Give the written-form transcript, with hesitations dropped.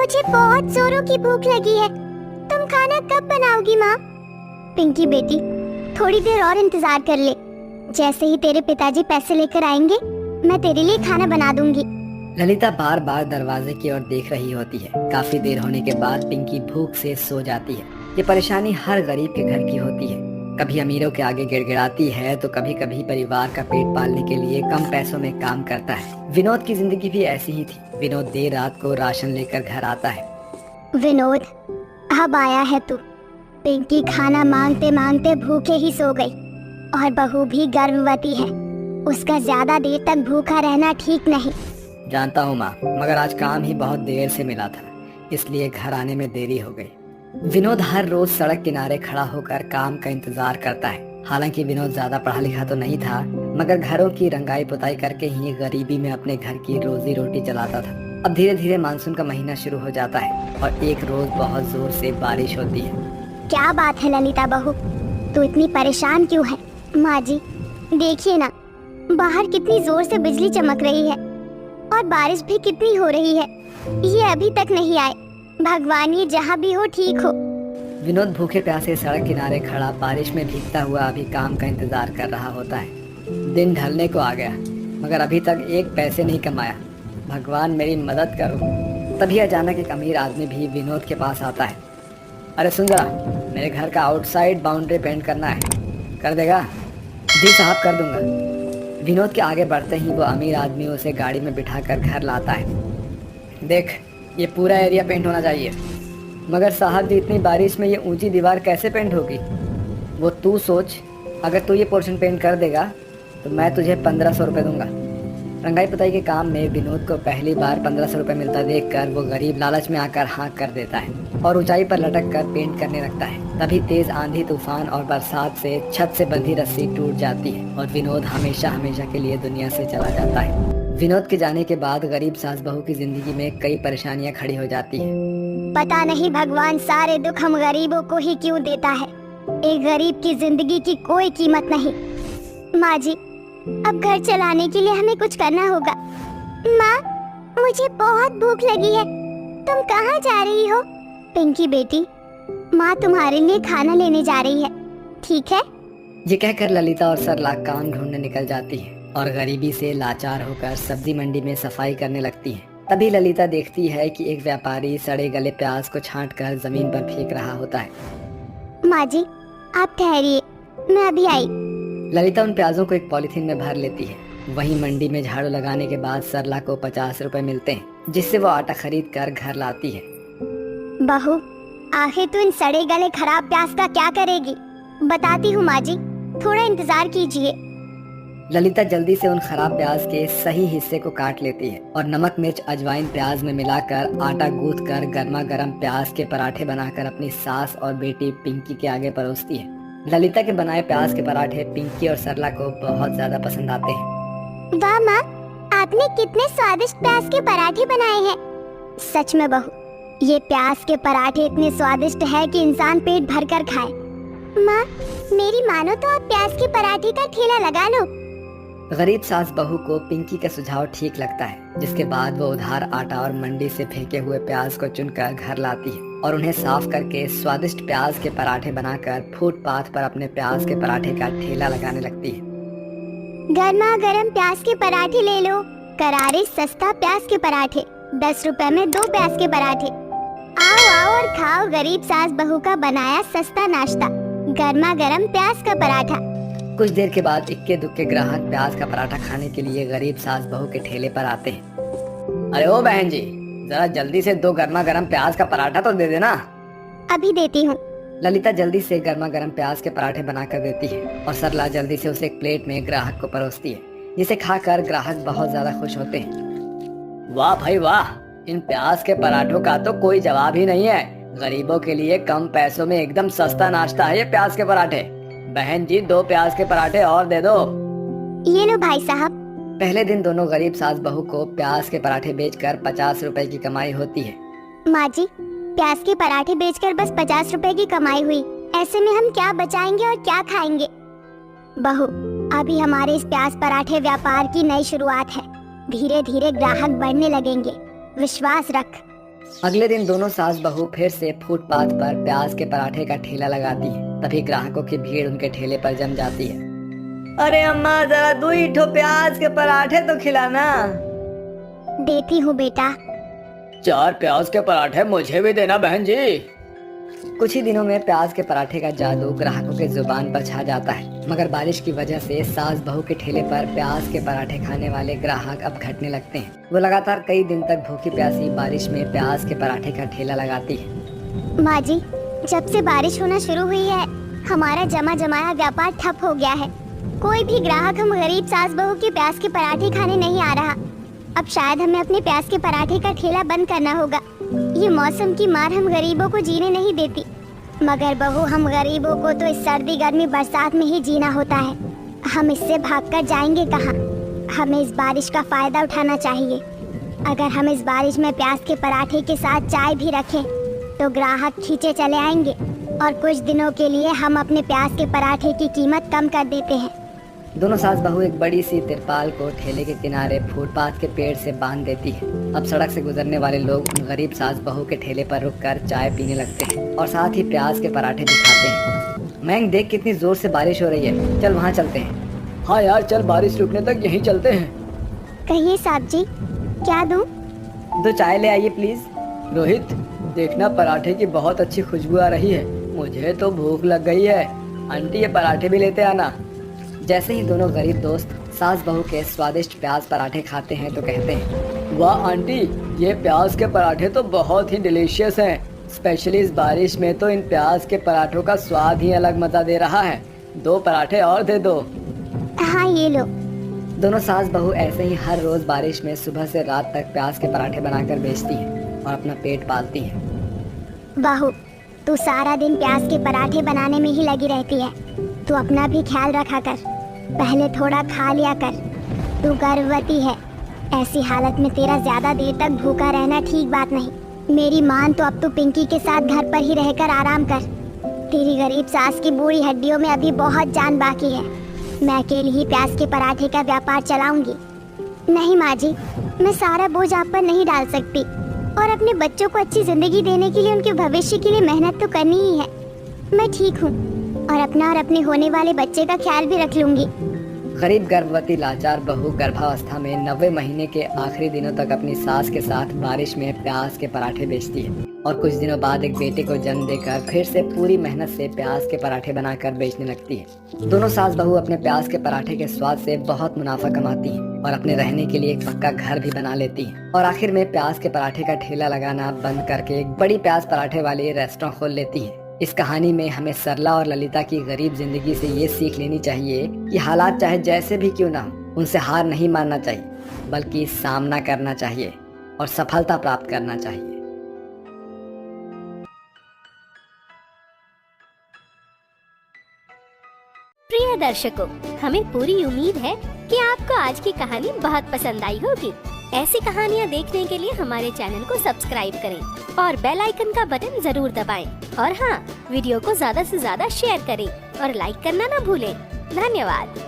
मुझे बहुत जोरों की भूख लगी है। तुम खाना कब बनाओगी माँ? पिंकी बेटी, थोड़ी देर और इंतजार कर ले। जैसे ही तेरे पिताजी पैसे लेकर आएंगे, मैं तेरे लिए खाना बना दूंगी। ललिता बार बार दरवाजे की ओर देख रही होती है। काफी देर होने के बाद पिंकी भूख से सो जाती है। ये परेशानी हर गरीब के घर की होती है। कभी अमीरों के आगे गिड़गिड़ाती है तो कभी कभी परिवार का पेट पालने के लिए कम पैसों में काम करता है। विनोद की जिंदगी भी ऐसी ही थी। विनोद देर रात को राशन लेकर घर आता है। विनोद, अब आया है तू। पिंकी खाना मांगते मांगते भूखे ही सो गई और बहू भी गर्भवती है। उसका ज्यादा देर तक भूखा रहना ठीक नहीं। जानता हूँ माँ, मगर आज काम ही बहुत देर से मिला था, इसलिए घर आने में देरी हो गई। विनोद हर रोज सड़क किनारे खड़ा होकर काम का इंतजार करता है। हालांकि विनोद ज्यादा पढ़ा लिखा तो नहीं था, मगर घरों की रंगाई पुताई करके ही गरीबी में अपने घर की रोजी रोटी चलाता था। अब धीरे धीरे मानसून का महीना शुरू हो जाता है और एक रोज बहुत जोर से बारिश होती है। क्या बात है ललिता बहू, तू इतनी परेशान क्यों है? माँ जी, देखिए ना, बाहर कितनी जोर से बिजली चमक रही है और बारिश भी कितनी हो रही है। ये अभी तक नहीं आए। भगवान ये जहाँ भी हो ठीक हो। विनोद भूखे प्यासे सड़क किनारे खड़ा बारिश में भीगता हुआ अभी काम का इंतजार कर रहा होता है। दिन ढलने को आ गया, मगर अभी तक एक पैसे नहीं कमाया। भगवान मेरी मदद करो। तभी अचानक एक अमीर आदमी भी विनोद के पास आता है। अरे सुन जरा, मेरे घर का आउटसाइड बाउंड्री पेंट करना है, कर देगा? जी साहब, कर दूंगा। विनोद के आगे बढ़ते ही वो अमीर आदमी उसे गाड़ी में बिठाकर घर लाता है। देख, ये पूरा एरिया पेंट होना चाहिए। मगर साहब जी, इतनी बारिश में ये ऊंची दीवार कैसे पेंट होगी? वो तू सोच, अगर तू ये पोर्शन पेंट कर देगा तो मैं तुझे 1500 रुपये दूंगा। रंगाई पुताई के काम में विनोद को पहली बार 1500 रुपये मिलता देखकर वो गरीब लालच में आकर हाँ कर देता है और ऊंचाई पर लटक कर पेंट करने लगता है। तभी तेज आंधी तूफान और बरसात से छत से बंधी रस्सी टूट जाती है और विनोद हमेशा हमेशा के लिए दुनिया से चला जाता है। विनोद के जाने के बाद गरीब सास बहू की जिंदगी में कई परेशानियां खड़ी हो जाती हैं। पता नहीं भगवान सारे दुख हम गरीबों को ही क्यों देता है। एक गरीब की जिंदगी की कोई कीमत नहीं। माँ जी, अब घर चलाने के लिए हमें कुछ करना होगा। माँ, मुझे बहुत भूख लगी है। तुम कहाँ जा रही हो? पिंकी बेटी, माँ तुम्हारे लिए खाना लेने जा रही है, ठीक है? ये कहकर ललिता और सरला काम ढूंढने निकल जाती है और गरीबी से लाचार होकर सब्जी मंडी में सफाई करने लगती है। तभी ललिता देखती है कि एक व्यापारी सड़े गले प्याज को छांटकर जमीन पर फेंक रहा होता है। माँ जी, आप ठहरिए, मैं अभी आई। ललिता उन प्याजों को एक पॉलिथीन में भर लेती है। वहीं मंडी में झाड़ू लगाने के बाद सरला को 50 रुपए मिलते हैं, जिससे वो आटा खरीद कर घर लाती है। बहू, आखिर तू इन सड़े गले खराब प्याज का क्या करेगी? बताती हूँ माँ जी, थोड़ा इंतजार कीजिए। ललिता जल्दी से उन खराब प्याज के सही हिस्से को काट लेती है और नमक मिर्च अजवाइन प्याज में मिलाकर आटा गूंथ कर गर्मा गर्म प्याज के पराठे बनाकर अपनी सास और बेटी पिंकी के आगे परोसती है। ललिता के बनाए प्याज के पराठे पिंकी और सरला को बहुत ज्यादा पसंद आते हैं। वाह माँ, आपने कितने स्वादिष्ट प्याज के पराठे बनाए हैं। सच में बहू, ये प्याज के पराठे इतने स्वादिष्ट है कि इंसान पेट भर कर खाए। माँ, मेरी मानो तो आप प्याज के पराठे का ठेला लगा लो। गरीब सास बहू को पिंकी का सुझाव ठीक लगता है, जिसके बाद वो उधार आटा और मंडी से फेंके हुए प्याज को चुनकर घर लाती है और उन्हें साफ करके स्वादिष्ट प्याज के पराठे बनाकर फुटपाथ पर अपने प्याज के पराठे का ठेला लगाने लगती है। गर्मा गर्म प्याज के पराठे ले लो, करारे सस्ता प्याज के पराठे, 10 रुपए में 2 प्याज के पराठे। आओ आओ और खाओ गरीब सास बहू का बनाया सस्ता नाश्ता, गर्मा गर्म प्याज का पराठा। कुछ देर के बाद इक्के दुक्के ग्राहक प्याज का पराठा खाने के लिए गरीब सास बहू के ठेले पर आते हैं। अरे ओ बहन जी, जरा जल्दी से 2 गर्मा गर्म प्याज का पराठा तो दे देना। अभी देती हूँ। ललिता जल्दी से गर्मा गर्म प्याज के पराठे बनाकर देती है और सरला जल्दी से उसे एक प्लेट में ग्राहक को परोसती है, जिसे खाकर ग्राहक बहुत ज्यादा खुश होते हैं। वाह भाई वाह, इन प्याज के पराठों का तो कोई जवाब ही नहीं है। गरीबों के लिए कम पैसों में एकदम सस्ता नाश्ता है ये प्याज के पराठे। बहन जी, 2 प्याज के पराठे और दे दो। ये लो भाई साहब। पहले दिन दोनों गरीब सास बहू को प्याज के पराठे बेचकर 50 रुपए की कमाई होती है। माँ जी, प्याज के पराठे बेचकर बस 50 रुपए की कमाई हुई। ऐसे में हम क्या बचाएंगे और क्या खाएंगे? बहू, अभी हमारे इस प्याज पराठे व्यापार की नई शुरुआत है। धीरे धीरे ग्राहक बढ़ने लगेंगे, विश्वास रख। अगले दिन दोनों सास बहू फिर से फुटपाथ पर प्याज के पराठे का ठेला लगाती है। तभी ग्राहकों की भीड़ उनके ठेले पर जम जाती है। अरे अम्मा, जरा 2 ठो प्याज के पराठे तो खिलाना। देती हूँ बेटा। 4 प्याज के पराठे मुझे भी देना बहन जी। कुछ ही दिनों में प्याज के पराठे का जादू ग्राहकों के जुबान पर छा जाता है। मगर बारिश की वजह से सास बहू के ठेले पर प्याज के पराठे खाने वाले ग्राहक अब घटने लगते हैं। वो लगातार कई दिन तक भूखी प्यासी बारिश में प्याज के पराठे का ठेला लगाती है। माँ जी, जब से बारिश होना शुरू हुई है हमारा जमा जमाया व्यापार ठप हो गया है। कोई भी ग्राहक हम गरीब सास बहू के प्याज के पराठे खाने नहीं आ रहा। अब शायद हमें अपने प्याज के पराठे का ठेला बंद करना होगा। ये मौसम की मार हम गरीबों को जीने नहीं देती, मगर बहू हम गरीबों को तो इस सर्दी गर्मी बरसात में ही जीना होता है। हम इससे भागकर जाएंगे कहाँ? हमें इस बारिश का फायदा उठाना चाहिए। अगर हम इस बारिश में प्याज के पराठे के साथ चाय भी रखें तो ग्राहक खींचे चले आएंगे और कुछ दिनों के लिए हम अपने प्याज के पराठे की कीमत कम कर देते हैं। दोनों सास बहू एक बड़ी सी तिरपाल को ठेले के किनारे फुटपाथ के पेड़ से बांध देती है। अब सड़क से गुजरने वाले लोग उन गरीब सास बहू के ठेले पर रुककर चाय पीने लगते हैं और साथ ही प्याज के पराठे भी खाते हैं। महंग, देख कितनी जोर से बारिश हो रही है, चल वहाँ चलते हैं। हाँ यार, चल बारिश रुकने तक यहीं चलते हैं। कहिए साहब जी, क्या दूं? 2 चाय ले आइए प्लीज। रोहित, देखना पराठे की बहुत अच्छी खुशबू आ रही है। मुझे तो भूख लग गई है। आंटी, ये पराठे भी लेते आना। जैसे ही दोनों गरीब दोस्त सास बहू के स्वादिष्ट प्याज पराठे खाते हैं तो कहते हैं, वाह आंटी, ये प्याज के पराठे तो बहुत ही डिलीशियस हैं। स्पेशली इस बारिश में तो इन प्याज के पराठों का स्वाद ही अलग मजा दे रहा है। 2 पराठे और दे दो। हाँ, ये लो। दोनों सास बहू ऐसे ही हर रोज बारिश में सुबह से रात तक प्याज के पराठे बनाकर बेचती हैं और अपना पेट पालती हैं। बहू, तू सारा दिन प्याज के पराठे बनाने में ही लगी रहती है। तू अपना भी ख्याल रखा कर, पहले थोड़ा खा लिया कर। तू गर्भवती है, ऐसी हालत में तेरा ज्यादा देर तक भूखा रहना ठीक बात नहीं। मेरी मान तो अब तू पिंकी के साथ घर पर ही रहकर आराम कर। तेरी गरीब सास की बूढ़ी हड्डियों में अभी बहुत जान बाकी है। मैं अकेली ही प्याज के पराठे का व्यापार चलाऊंगी। नहीं माँ जी, मैं सारा बोझ आप पर नहीं डाल सकती और अपने बच्चों को अच्छी जिंदगी देने के लिए, उनके भविष्य के लिए मेहनत तो करनी ही है। मैं ठीक हूँ और अपना और अपने होने वाले बच्चे का ख्याल भी रख लूंगी। गरीब गर्भवती लाचार बहू गर्भावस्था में 90 महीने के आखिरी दिनों तक अपनी सास के साथ बारिश में प्याज के पराठे बेचती है और कुछ दिनों बाद एक बेटे को जन्म देकर फिर से पूरी मेहनत से प्याज के पराठे बनाकर बेचने लगती है। दोनों सास बहू अपने प्याज के पराठे के स्वाद से बहुत मुनाफा कमाती हैं और अपने रहने के लिए एक पक्का घर भी बना लेती हैं और आखिर में प्याज के पराठे का ठेला लगाना बंद करके एक बड़ी प्याज पराठे वाली रेस्टोरेंट खोल लेती है। इस कहानी में हमें सरला और ललिता की गरीब जिंदगी से ये सीख लेनी चाहिए कि हालात चाहे जैसे भी क्यों ना हो, उनसे हार नहीं मानना चाहिए, बल्कि सामना करना चाहिए और सफलता प्राप्त करना चाहिए। प्रिय दर्शकों, हमें पूरी उम्मीद है कि आपको आज की कहानी बहुत पसंद आई होगी। ऐसी कहानियाँ देखने के लिए हमारे चैनल को सब्सक्राइब करें और बेल आइकन का बटन जरूर दबाएं। और हाँ, वीडियो को ज्यादा से ज्यादा शेयर करें और लाइक करना ना भूलें। धन्यवाद।